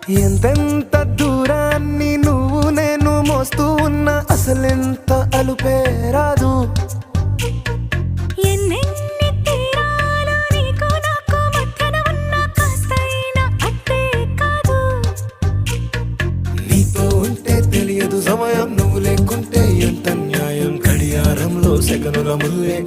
ఎంతెంత దూరాన్ని నువ్వు నేను మోస్తూ ఉన్నా అసలెంత అలుపే రాదు. ఎన్నెన్ని తీరాలు నీకు నాకు మధ్యన ఉన్నా కాస్తైనా అట్టే కాదు. నీతో ఉంటే తెలియదు సమయం, నువ్వు లేకుంటే ఎంత న్యాయం. గడియారంలో సెకనుల ముల్లే